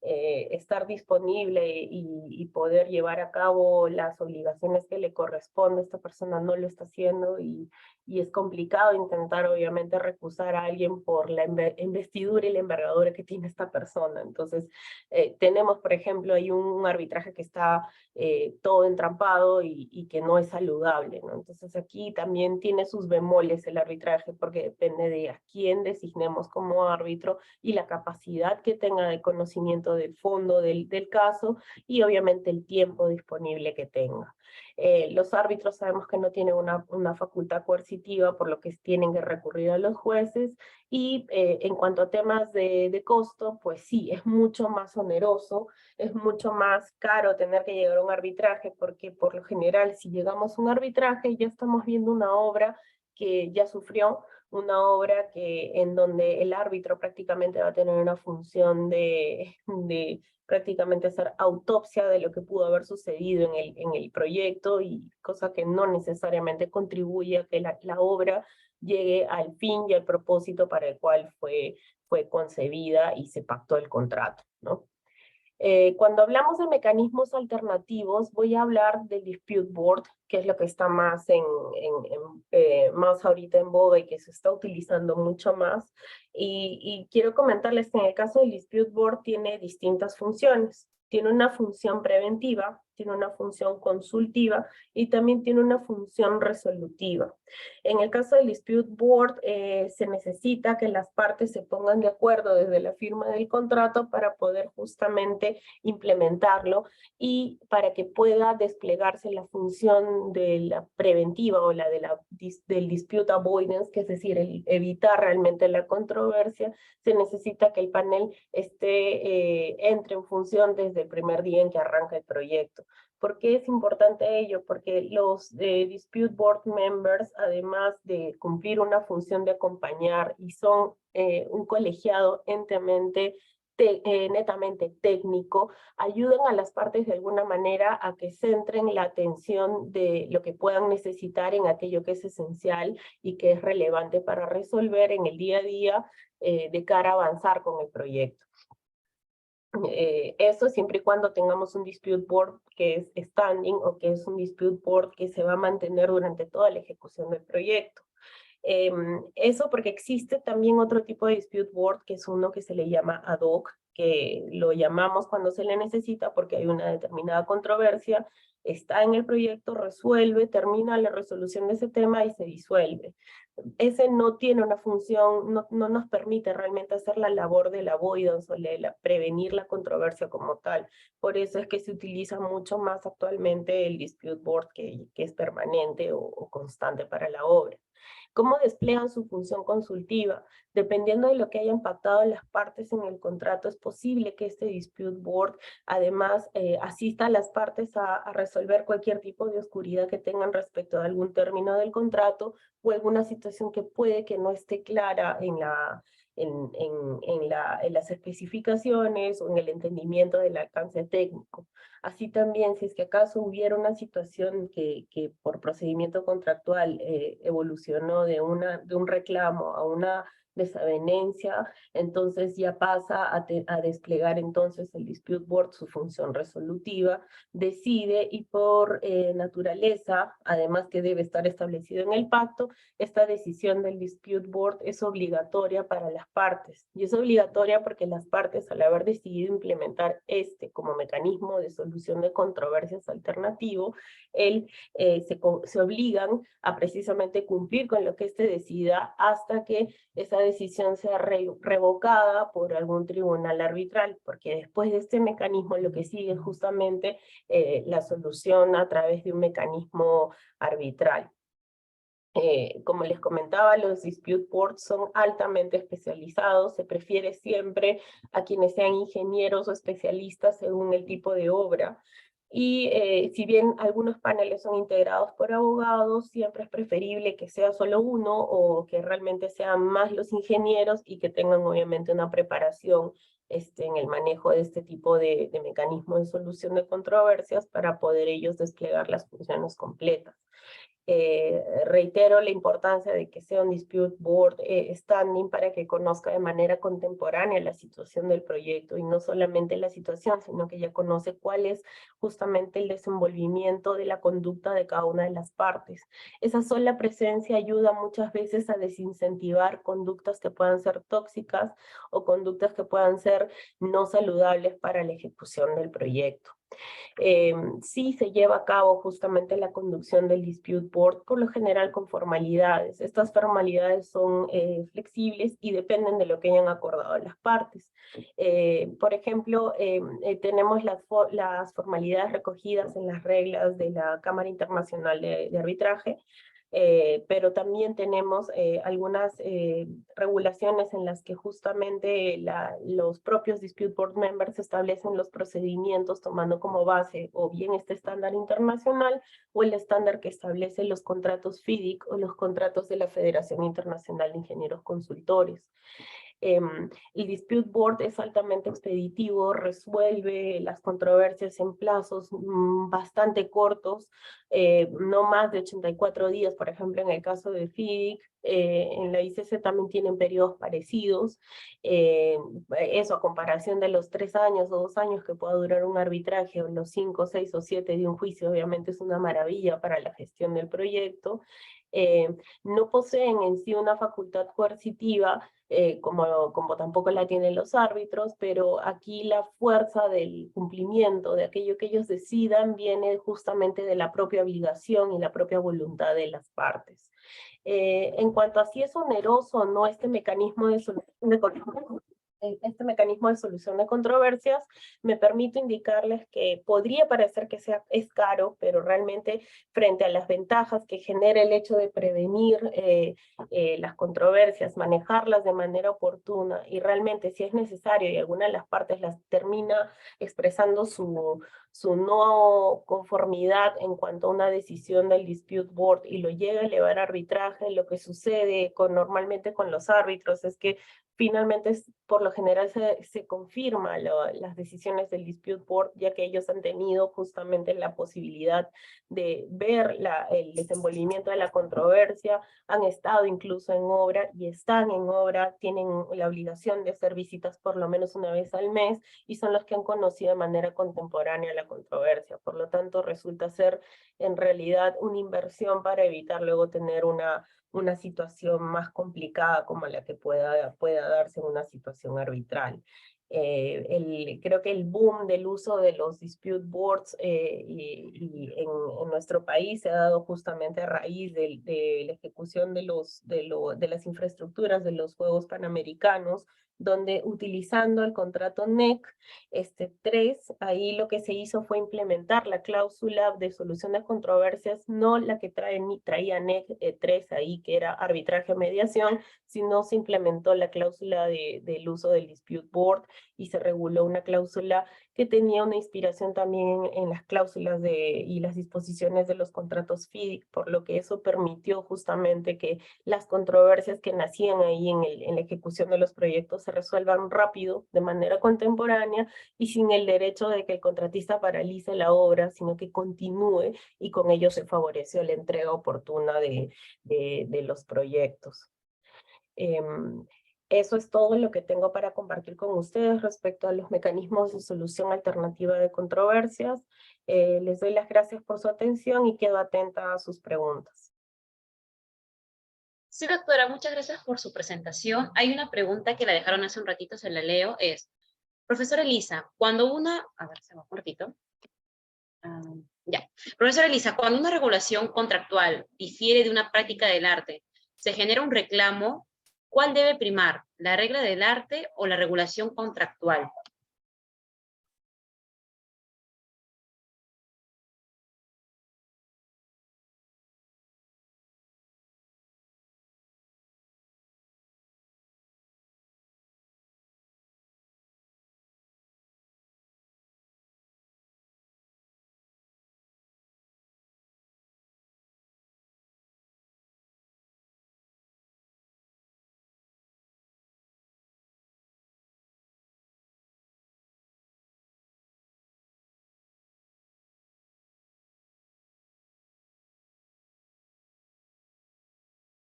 estar disponible y poder llevar a cabo las obligaciones que le corresponde. Esta persona no lo está haciendo, y es complicado intentar obviamente recusar a alguien por la investidura y la envergadura que tiene esta persona. Entonces tenemos, por ejemplo, hay un arbitraje que está todo entrampado y que no es saludable, ¿no? Entonces aquí también tiene sus bemoles el arbitraje, porque depende de a quién designemos como árbitro y la capacidad que tenga de conocimiento del fondo del caso, y obviamente el tiempo disponible que tenga. Los árbitros sabemos que no tienen una facultad coercitiva, por lo que tienen que recurrir a los jueces, y en cuanto a temas de costo, pues sí, es mucho más oneroso, es mucho más caro tener que llegar a un arbitraje, porque por lo general, si llegamos a un arbitraje, ya estamos viendo una obra que ya sufrió, una obra en donde el árbitro prácticamente va a tener una función de prácticamente hacer autopsia de lo que pudo haber sucedido en el proyecto, y cosa que no necesariamente contribuye a que la obra llegue al fin y al propósito para el cual fue concebida y se pactó el contrato, ¿no? Cuando hablamos de mecanismos alternativos, voy a hablar del dispute board, que es lo que está más, más ahorita en boga y que se está utilizando mucho más. Y quiero comentarles que en el caso del dispute board tiene distintas funciones. Tiene una función preventiva, tiene una función consultiva y también tiene una función resolutiva. En el caso del dispute board, se necesita que las partes se pongan de acuerdo desde la firma del contrato para poder justamente implementarlo, y para que pueda desplegarse la función de la preventiva o del dispute avoidance, que es decir, evitar realmente la controversia. Se necesita que el panel entre en función desde el primer día en que arranca el proyecto. ¿Por qué es importante ello? Porque los Dispute Board Members, además de cumplir una función de acompañar, y son un colegiado netamente técnico, ayudan a las partes de alguna manera a que centren la atención de lo que puedan necesitar en aquello que es esencial y que es relevante para resolver en el día a día, de cara a avanzar con el proyecto. Eso siempre y cuando tengamos un dispute board que es standing, o que es un dispute board que se va a mantener durante toda la ejecución del proyecto. Eso porque existe también otro tipo de dispute board, que es uno que se le llama ad hoc, que lo llamamos cuando se le necesita porque hay una determinada controversia, está en el proyecto, resuelve, termina la resolución de ese tema y se disuelve. Ese no tiene una función, no nos permite realmente hacer la labor de la avoidance o prevenir la controversia como tal. Por eso es que se utiliza mucho más actualmente el dispute board, que es permanente o constante para la obra. ¿Cómo desplegan su función consultiva? Dependiendo de lo que hayan pactado las partes en el contrato, es posible que este dispute board además asista a las partes a resolver cualquier tipo de oscuridad que tengan respecto a algún término del contrato, o alguna situación que puede que no esté clara en las especificaciones o en el entendimiento del alcance técnico. Así también, si es que acaso hubiera una situación que por procedimiento contractual evolucionó de un reclamo a una desavenencia, entonces ya pasa a desplegar entonces el Dispute Board su función resolutiva, decide y por naturaleza, además que debe estar establecido en el pacto, esta decisión del Dispute Board es obligatoria para las partes. Y es obligatoria porque las partes, al haber decidido implementar este como mecanismo de solución de controversias alternativo, se obligan a precisamente cumplir con lo que éste decida hasta que esa decisión sea revocada por algún tribunal arbitral, porque después de este mecanismo lo que sigue es justamente la solución a través de un mecanismo arbitral. Como les comentaba, los dispute boards son altamente especializados, se prefiere siempre a quienes sean ingenieros o especialistas según el tipo de obra. Y si bien algunos paneles son integrados por abogados, siempre es preferible que sea solo uno o que realmente sean más los ingenieros y que tengan obviamente una preparación en el manejo de este tipo de mecanismos de solución de controversias para poder ellos desplegar las funciones completas. Reitero la importancia de que sea un dispute board standing para que conozca de manera contemporánea la situación del proyecto y no solamente la situación, sino que ya conoce cuál es justamente el desenvolvimiento de la conducta de cada una de las partes. Esa sola presencia ayuda muchas veces a desincentivar conductas que puedan ser tóxicas o conductas que puedan ser no saludables para la ejecución del proyecto. Sí se lleva a cabo justamente la conducción del Dispute Board, por lo general con formalidades. Estas formalidades son flexibles y dependen de lo que hayan acordado las partes. Por ejemplo, tenemos las formalidades recogidas en las reglas de la Cámara Internacional de Arbitraje, pero también tenemos algunas regulaciones en las que justamente los propios Dispute Board Members establecen los procedimientos tomando como base o bien este estándar internacional o el estándar que establece los contratos FIDIC o los contratos de la Federación Internacional de Ingenieros Consultores. El Dispute Board es altamente expeditivo, resuelve las controversias en plazos bastante cortos, no más de 84 días, por ejemplo, en el caso de FIDIC. En la ICC también tienen periodos parecidos. Eso a comparación de los 3 años o 2 años que pueda durar un arbitraje, o los 5, 6 o 7 de un juicio, obviamente es una maravilla para la gestión del proyecto. No poseen en sí una facultad coercitiva, como tampoco la tienen los árbitros, pero aquí la fuerza del cumplimiento de aquello que ellos decidan viene justamente de la propia obligación y la propia voluntad de las partes. En cuanto a si es oneroso o no este mecanismo de solución de controversias, me permito indicarles que podría parecer que es caro, pero realmente frente a las ventajas que genera el hecho de prevenir las controversias, manejarlas de manera oportuna y realmente si es necesario y alguna de las partes las termina expresando su no conformidad en cuanto a una decisión del Dispute Board y lo llega a elevar a arbitraje, lo que sucede normalmente con los árbitros es que finalmente por lo general se confirma las decisiones del Dispute Board, ya que ellos han tenido justamente la posibilidad de ver el desenvolvimiento de la controversia, han estado incluso en obra y están en obra, tienen la obligación de hacer visitas por lo menos una vez al mes y son los que han conocido de manera contemporánea la controversia. Por lo tanto, resulta ser en realidad una inversión para evitar luego tener una situación más complicada como la que pueda darse en una situación arbitral. Creo que el boom del uso de los dispute boards y en nuestro país se ha dado justamente a raíz de la ejecución de las infraestructuras de los Juegos Panamericanos, donde utilizando el contrato NEC 3, ahí lo que se hizo fue implementar la cláusula de solución de controversias, no la que traía NEC 3 ahí, que era arbitraje o mediación, sino se implementó la cláusula del uso del dispute board y se reguló una cláusula que tenía una inspiración también en las cláusulas y las disposiciones de los contratos FIDIC, por lo que eso permitió justamente que las controversias que nacían ahí en la ejecución de los proyectos se resuelvan rápido, de manera contemporánea, y sin el derecho de que el contratista paralice la obra, sino que continúe, y con ello se favoreció la entrega oportuna de los proyectos. Eso es todo lo que tengo para compartir con ustedes respecto a los mecanismos de solución alternativa de controversias. Les doy las gracias por su atención y quedo atenta a sus preguntas. Sí, doctora, muchas gracias por su presentación. Hay una pregunta que la dejaron hace un ratito, se la leo, es, profesora Elisa, cuando una, a ver, se va un ratito. Ya. Profesora Elisa, cuando una regulación contractual difiere de una práctica del arte, se genera un reclamo, ¿cuál debe primar? ¿La regla del arte o la regulación contractual?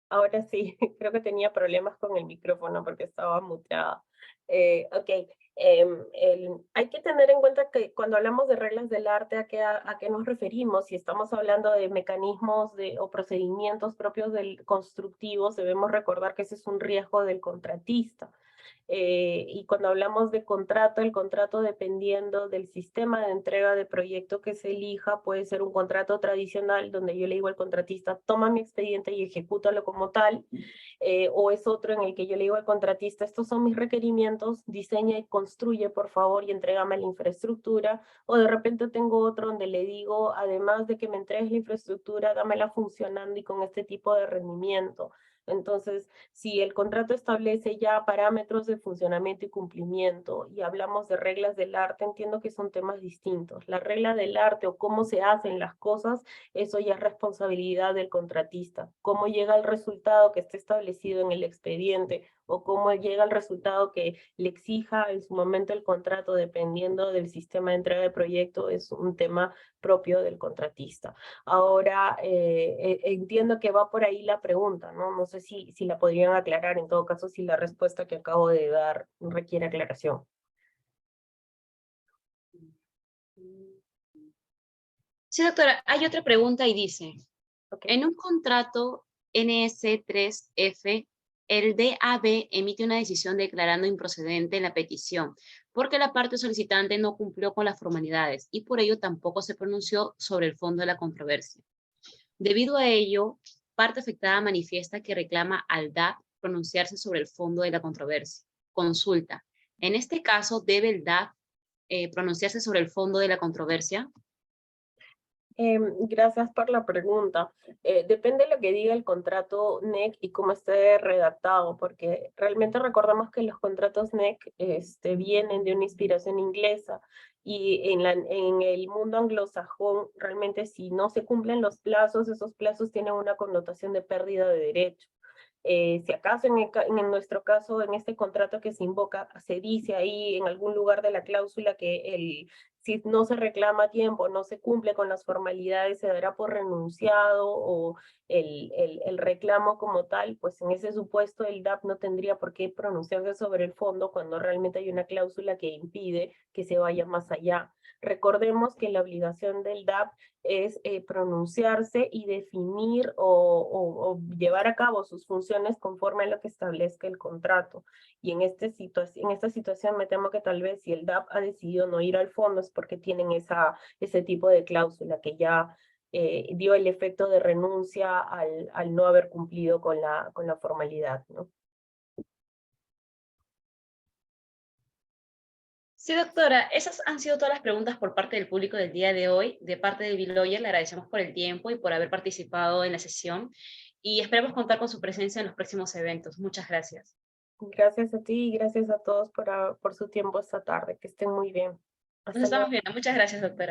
Ahora sí, creo que tenía problemas con el micrófono porque estaba muteada. Ok, hay que tener en cuenta que cuando hablamos de reglas del arte, ¿a qué nos referimos? Si estamos hablando de mecanismos o procedimientos propios del constructivos, debemos recordar que ese es un riesgo del contratista. Y cuando hablamos de contrato, el contrato, dependiendo del sistema de entrega de proyecto que se elija, puede ser un contrato tradicional donde yo le digo al contratista, toma mi expediente y ejecútalo como tal, o es otro en el que yo le digo al contratista, estos son mis requerimientos, diseña y construye por favor y entrégame la infraestructura, o de repente tengo otro donde le digo, además de que me entregues la infraestructura, dámela funcionando y con este tipo de rendimiento. Entonces, si el contrato establece ya parámetros de funcionamiento y cumplimiento y hablamos de reglas del arte, entiendo que son temas distintos. La regla del arte o cómo se hacen las cosas, eso ya es responsabilidad del contratista. Cómo llega el resultado que esté establecido en el expediente o cómo llega el resultado que le exija en su momento el contrato, dependiendo del sistema de entrega de proyecto, es un tema propio del contratista. Ahora, entiendo que va por ahí la pregunta, ¿no? No sé si la podrían aclarar, en todo caso, si la respuesta que acabo de dar requiere aclaración. Sí, doctora, hay otra pregunta y dice, Okay. en un contrato NS3F, el DAB emite una decisión declarando improcedente la petición porque la parte solicitante no cumplió con las formalidades y por ello tampoco se pronunció sobre el fondo de la controversia. Debido a ello, parte afectada manifiesta que reclama al DAB pronunciarse sobre el fondo de la controversia. Consulta. En este caso, ¿debe el DAB pronunciarse sobre el fondo de la controversia? Gracias por la pregunta. Depende de lo que diga el contrato NEC y cómo esté redactado, porque realmente recordamos que los contratos NEC vienen de una inspiración inglesa y en el mundo anglosajón realmente si no se cumplen los plazos, esos plazos tienen una connotación de pérdida de derecho. Si acaso en nuestro caso, en este contrato que se invoca, se dice ahí en algún lugar de la cláusula que si no se reclama a tiempo, no se cumple con las formalidades, se dará por renunciado o el reclamo como tal, pues en ese supuesto el DAP no tendría por qué pronunciarse sobre el fondo cuando realmente hay una cláusula que impide que se vaya más allá. Recordemos que la obligación del DAP es pronunciarse y definir o llevar a cabo sus funciones conforme a lo que establezca el contrato. Y en esta situación me temo que tal vez si el DAP ha decidido no ir al fondo es porque tienen ese tipo de cláusula que ya dio el efecto de renuncia al no haber cumplido con la formalidad, ¿no? Sí, doctora, esas han sido todas las preguntas por parte del público del día de hoy. De parte de Biloyer, le agradecemos por el tiempo y por haber participado en la sesión y esperamos contar con su presencia en los próximos eventos. Muchas gracias. Gracias a ti y gracias a todos por su tiempo esta tarde. Que estén muy bien. Nos Hasta luego. estamos viendo. Muchas gracias, doctora.